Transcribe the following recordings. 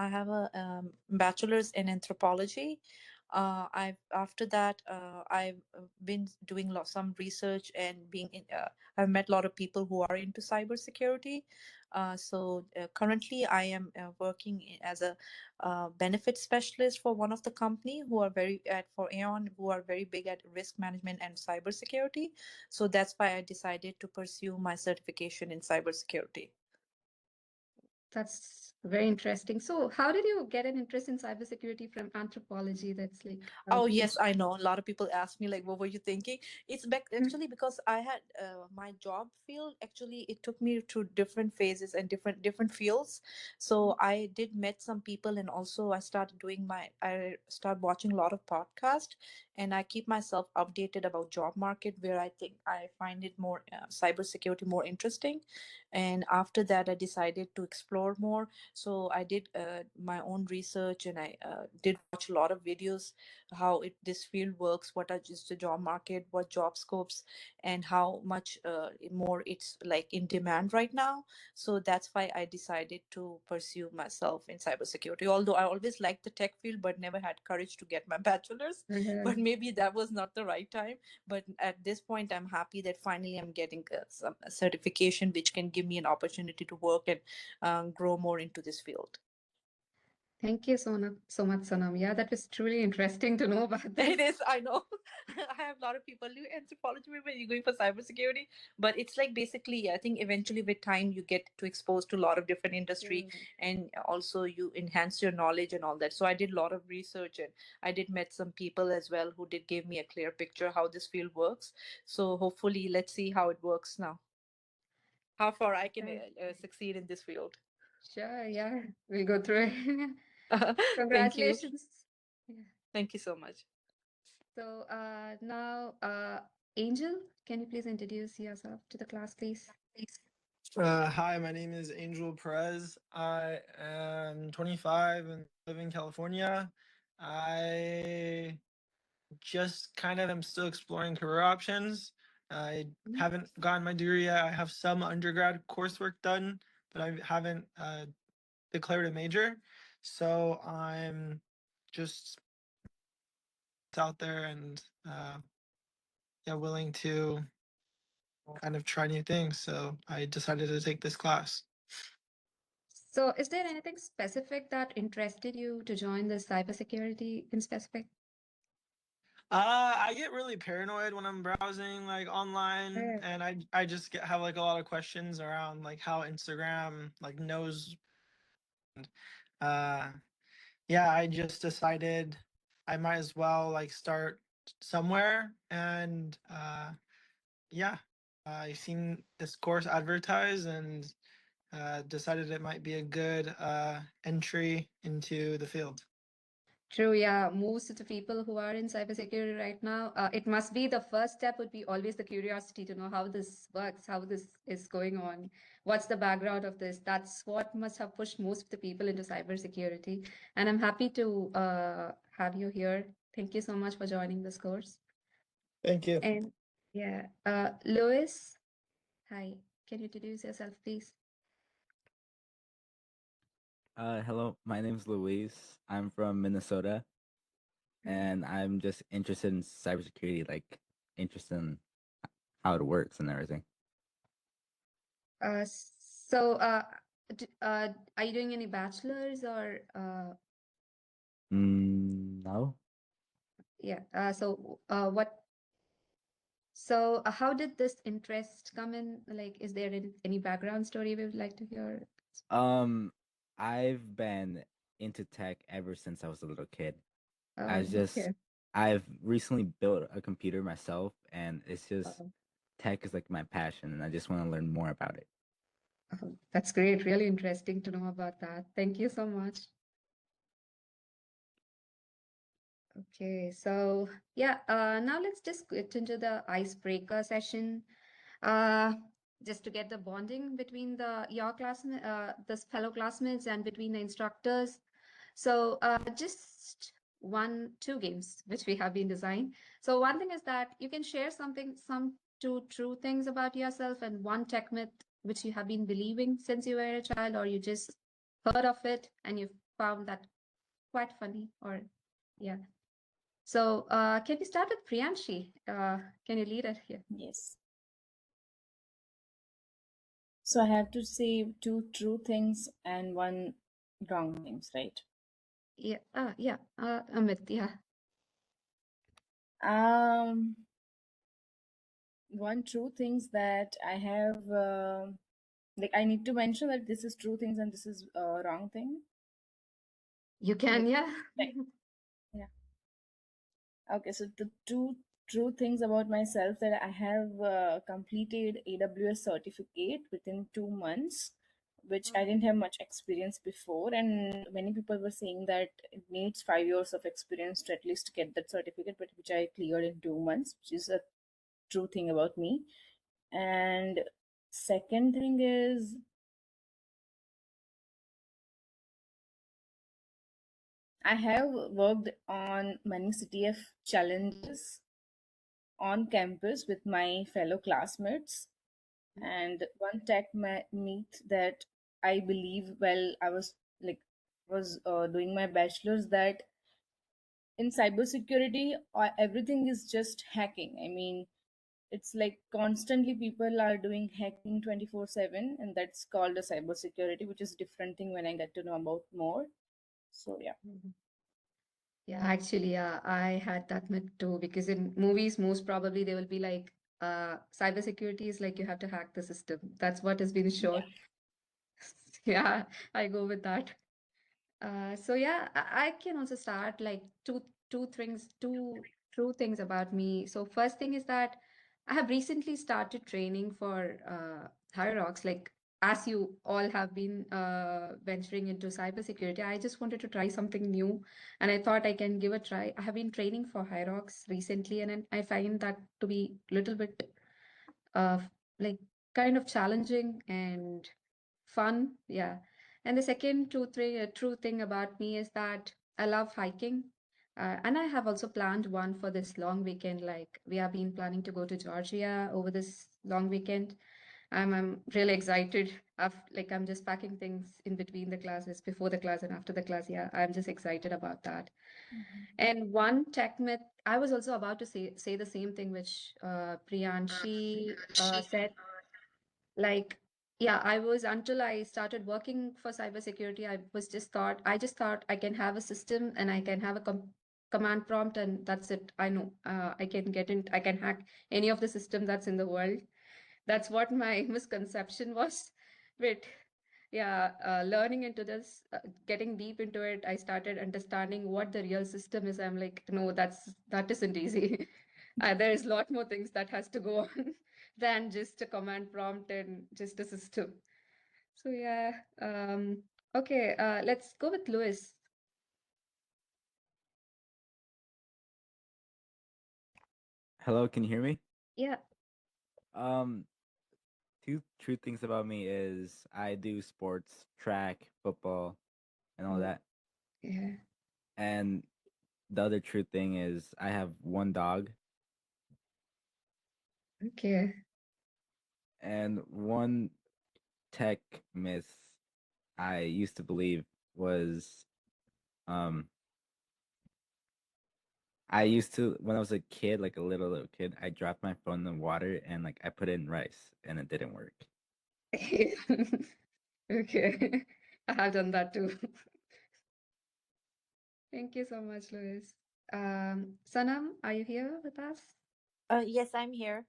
I have a bachelor's in anthropology. I've after that I've been doing some research and being in. I've met a lot of people who are into cybersecurity. Currently, I am working as a benefit specialist for one of the company who are very at for Aon, who are very big at risk management and cybersecurity. So that's why I decided to pursue my certification in cybersecurity. That's very interesting. So, how did you get an interest in cybersecurity from anthropology? That's like a Oh huge. yes, I know. A lot of people ask me like, "What were you thinking?" It's back actually because I had my job field. Actually, it took me to different phases and different fields. So I did met some people, and also I started doing my. I started watching a lot of podcast, and I keep myself updated about job market where I think I find it more cybersecurity more interesting. And after that, I decided to explore more. So I did my own research, and I did watch a lot of videos how this field works, what are just the job market, what job scopes, and how much more it's like in demand right now. So that's why I decided to pursue myself in cybersecurity. Although I always liked the tech field, but never had courage to get my bachelor's. But maybe that was not the right time. But at this point, I'm happy that finally I'm getting some certification which can give me an opportunity to work and grow more into this field. Thank you so much, Sonam. Yeah, that was truly interesting to know about It this. is, I know. I have a lot of people do anthropology when you're going for cybersecurity, but it's like basically, I think eventually with time you get to expose to a lot of different industry, Mm. and also you enhance your knowledge and all that. So I did a lot of research, and I did met some people as well who did give me a clear picture how this field works. So hopefully, let's see how it works now. How far I can Right. succeed in this field. Sure, yeah, we'll go through it. Thank you. Congratulations. Yeah. Thank you so much. So now, Angel, can you please introduce yourself to the class, please? Hi, my name is Angel Perez. I am 25 and live in California. I just kind of am still exploring career options. I haven't gotten my degree yet. I have some undergrad coursework done, but I haven't declared a major. So I'm just out there and yeah, willing to kind of try new things. So I decided to take this class. So, is there anything specific that interested you to join the cybersecurity in specific? I get really paranoid when I'm browsing like online, and I just have like a lot of questions around like how Instagram like knows. Uh, yeah, I just decided I might as well like start somewhere, and yeah, I seen this course advertised and decided it might be a good entry into the field. True, yeah. Most of the people who are in cybersecurity right now, it must be the first step would be always the curiosity to know how this works, how this is going on, what's the background of this. That's what must have pushed most of the people into cybersecurity. And I'm happy to have you here. Thank you so much for joining this course. Thank you. And yeah, Lois, hi. Can you introduce yourself, please? Hello, my name's Luis. I'm from Minnesota, and I'm just interested in cybersecurity, like interested in how it works and everything. So, are you doing any bachelor's or No. yeah? What? So, how did this interest come in? Like, is there any background story we would like to hear? Um, I've been into tech ever since I was a little kid. Okay. I've recently built a computer myself, and it's just Uh, tech is like my passion, and I just want to learn more about it. that's great. Really interesting to know about that. Thank you so much. Okay, so yeah, now let's just get into the icebreaker session. Uh, just to get the bonding between your classmate, this fellow classmates, and between the instructors. So just two games which we have been designed. So one thing is that you can share some two true things about yourself, and one tech myth which you have been believing since you were a child, or you just heard of it and you found that quite funny, or yeah. So, can we start with Priyanshi? Can you lead it here? Yes. So I have to say two true things and one wrong things, right? Yeah, yeah, Amit, yeah. Um, One true things that I have, like I need to mention that this is true things and this is wrong thing. You can, Like, yeah. like, yeah. Okay, so the two true things about myself that I have completed AWS certificate within 2 months, which I didn't have much experience before, and many people were saying that it needs 5 years of experience to at least get that certificate, but which I cleared in 2 months, which is a true thing about me. And second thing is I have worked on many CTF challenges on campus with my fellow classmates. And one meet that I believe, well, I was like was doing my bachelor's, that in cybersecurity everything is just hacking. I mean, it's like constantly people are doing hacking 24/7, and that's called a cybersecurity, which is a different thing when I get to know about more. So yeah. Mhm. Yeah, actually, yeah, I had that myth too, because in movies, most probably they will be like, cybersecurity is like you have to hack the system. That's what has been Yeah. shown. Yeah, I go with that. So yeah, I can also start like two true things about me. So first thing is that I have recently started training for High Rocks. Like as you all have been venturing into cybersecurity, I just wanted to try something new, and I thought I can give a try. I have been training for High Rocks recently, and I find that to be a little bit uh, like kind of challenging and fun. Yeah. And the second true thing about me is that I love hiking. And I have also planned one for this long weekend. Like we have been planning to go to Georgia over this long weekend. I'm really excited. I'm just packing things in between the classes, before the class and after the class. Yeah, I'm just excited about that. Mhm. And one tech myth, I was also about to say the same thing which Priyanshi said. Like, yeah, I was, until I started working for cybersecurity, I just thought I can have a system and I can have a command prompt, and that's it. I know I can I can hack any of the system that's in the world. That's what my misconception was. But yeah, learning into this, getting deep into it, I started understanding what the real system is. I'm like, no, that isn't easy. There is a lot more things that has to go on than just a command prompt and just a system. So yeah, okay, let's go with Lewis. Hello, can you hear me? Yeah. Um, two true things about me is I do sports, track, football, and all Oh, that. yeah. And the other true thing is I have one dog, Okay. and one tech myth I used to believe was um I used to, when I was a kid, like a little kid, I dropped my phone in the water and like I put it in rice and it didn't work. Okay. I have done that too. Thank you so much, Lewis. Sanam, are you here with us? Yes, I'm here.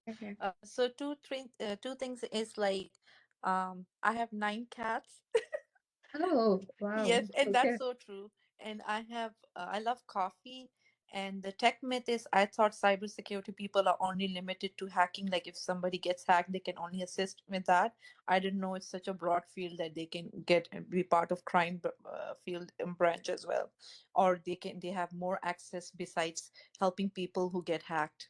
Okay. So two things is like, I have 9 cats. Oh, wow. Yes, and that's Okay. so true. And I love coffee. And the tech myth is, I thought cybersecurity people are only limited to hacking. Like if somebody gets hacked, they can only assist with that. I didn't know it's such a broad field that they can be part of crime field branch as well, or they have more access besides helping people who get hacked.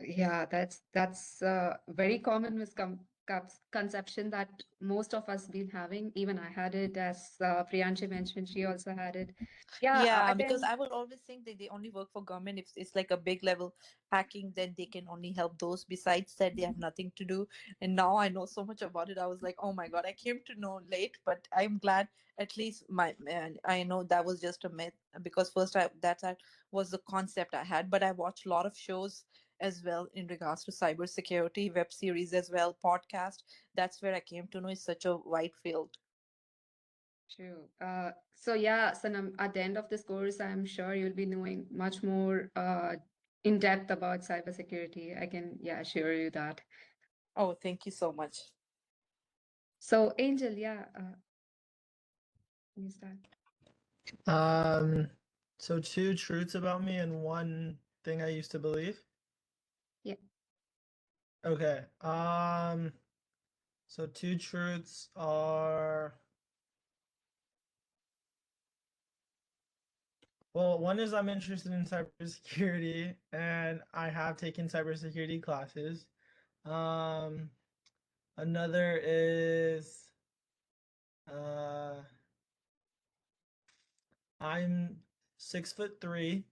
Yeah, that's a very common misconception misconception that most of us been having. Even I had it, as Priyanshi mentioned, she also had it. Yeah, Yeah, because again, I will always think that they only work for government. If it's like a big level hacking, then they can only help those. Besides that, they have nothing to do. And now I know so much about it. I was like, oh my God, I came to know late, but I'm glad at least my man, I know that was just a myth because first that was the concept I had. But I watched a lot of shows as well in regards to cybersecurity, web series as well, podcast. That's where I came to know it's such a wide field. true. So yeah, Sanam, at the end of this course, I'm sure you'll be knowing much more in depth about cybersecurity. I can, yeah, assure you that. Oh, thank you so much. So, Angel, yeah, you start. Um, so two truths about me and one thing I used to believe. Yeah. Okay. So two truths are, well, one is I'm interested in cybersecurity and I have taken cybersecurity classes. Um, Another is uh I'm 6'3",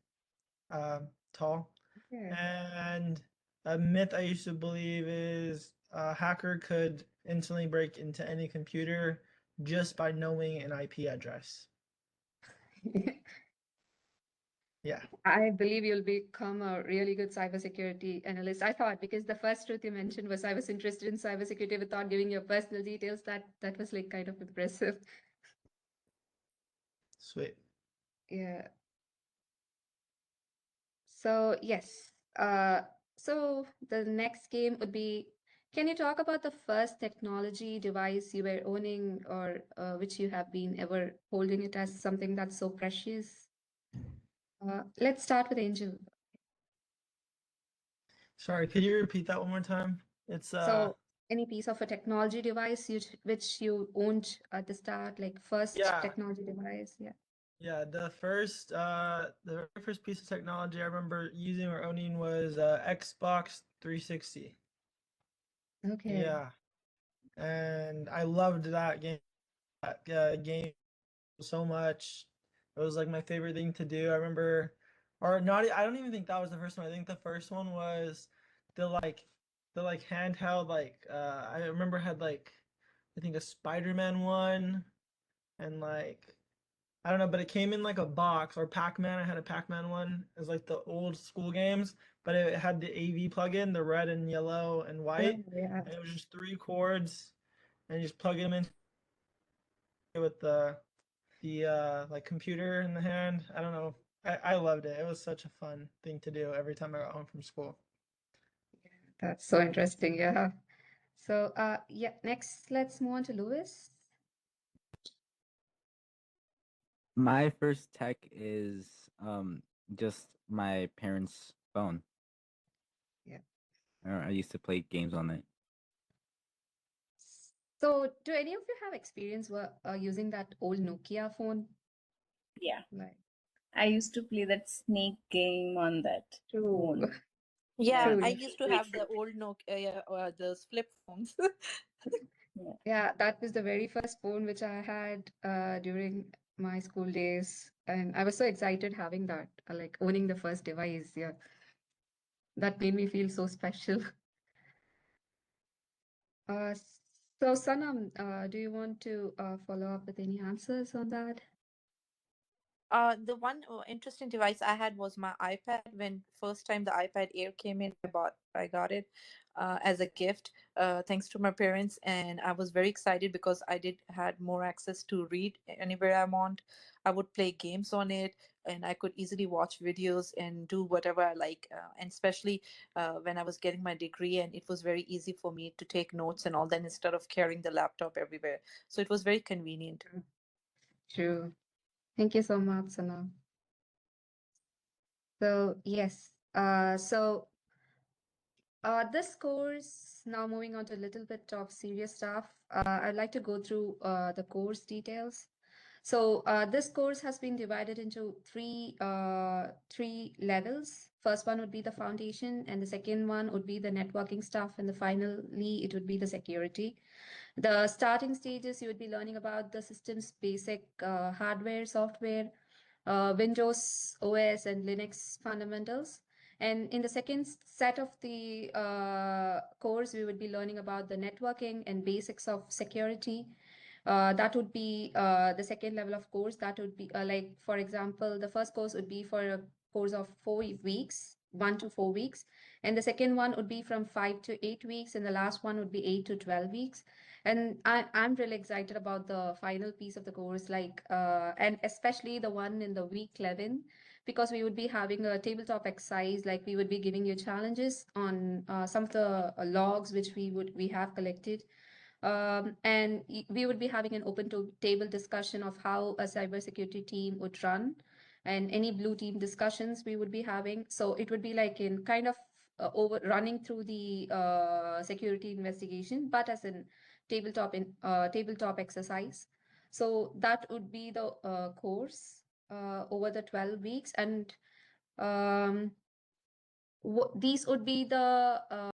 tall. Yeah. And a myth I used to believe is a hacker could instantly break into any computer just by knowing an IP address. Yeah. I believe you'll become a really good cybersecurity analyst. I thought because the first truth you mentioned was I was interested in cybersecurity without giving your personal details. That was like kind of impressive. Sweet. Yeah. So yes. So the next game would be, can you talk about the first technology device you were owning or which you have been ever holding it as something that's so precious? Let's start with Angel. Sorry, could you repeat that one more time? It's So any piece of a technology device which you owned at the start, like first yeah, technology device. Yeah. yeah, the very first piece of technology I remember using or owning was Xbox 360. Okay. Yeah. And I loved that game so much. It was like my favorite thing to do. I remember, or not. I don't even think that was the first one. I think the first one was the like the like handheld I remember had like I think a Spider-Man one and like I don't know, but it came in like a box or Pac-Man. I had a Pac-Man one. It was like the old school games, but it had the AV plug-in, the red and yellow and Oh, white, yeah. and it was just three cords, and you just plug them in with the like computer in the hand. I don't know. I loved it. It was such a fun thing to do every time I got home from school. That's so interesting. Yeah. So, yeah, next let's move on to Lewis. My first tech is just my parents' phone. Yeah. I used to play games on it. So, do any of you have experience using that old Nokia phone? Yeah. Like, I used to play that snake game on that true, phone. Yeah, Yeah. true. I Yeah. used to have the old Nokia, those flip phones. Yeah. Yeah, that was the very first phone which I had during my school days, and I was so excited having that, like owning the first device. Yeah, that made me feel so special. Uh, so Sanam, do you want to follow up with any answers on that? The one interesting device I had was my iPad. When first time the iPad Air came in, I got it as a gift, thanks to my parents, and I was very excited because I did had more access to read anywhere I want. I would play games on it, and I could easily watch videos and do whatever I like. And especially when I was getting my degree, and it was very easy for me to take notes and all that instead of carrying the laptop everywhere. So it was very convenient. True. Thank you so much, Sanam. So yes, this course, now moving on to a little bit of serious stuff. I'd like to go through the course details. So this course has been divided into three levels. First one would be the foundation, and the second one would be the networking stuff, and the finally it would be the security. The starting stages, you would be learning about the system's basic hardware, software, Windows OS, and Linux fundamentals. And in the second set of the course, we would be learning about the networking and basics of security. That would be the second level of course. That would be like, for example, the first course would be for a course of 4 weeks, 1 to 4 weeks. And the second one would be from 5 to 8 weeks. And the last one would be 8 to 12 weeks. And I'm really excited about the final piece of the course, like, and especially the one in the week 11, because we would be having a tabletop exercise, like we would be giving you challenges on some of the logs which we have collected. And we would be having an open to table discussion of how a cybersecurity team would run, and any blue team discussions we would be having. So it would be like in kind of over running through the security investigation, but as in tabletop exercise. So that would be the course over the 12 weeks, and these would be the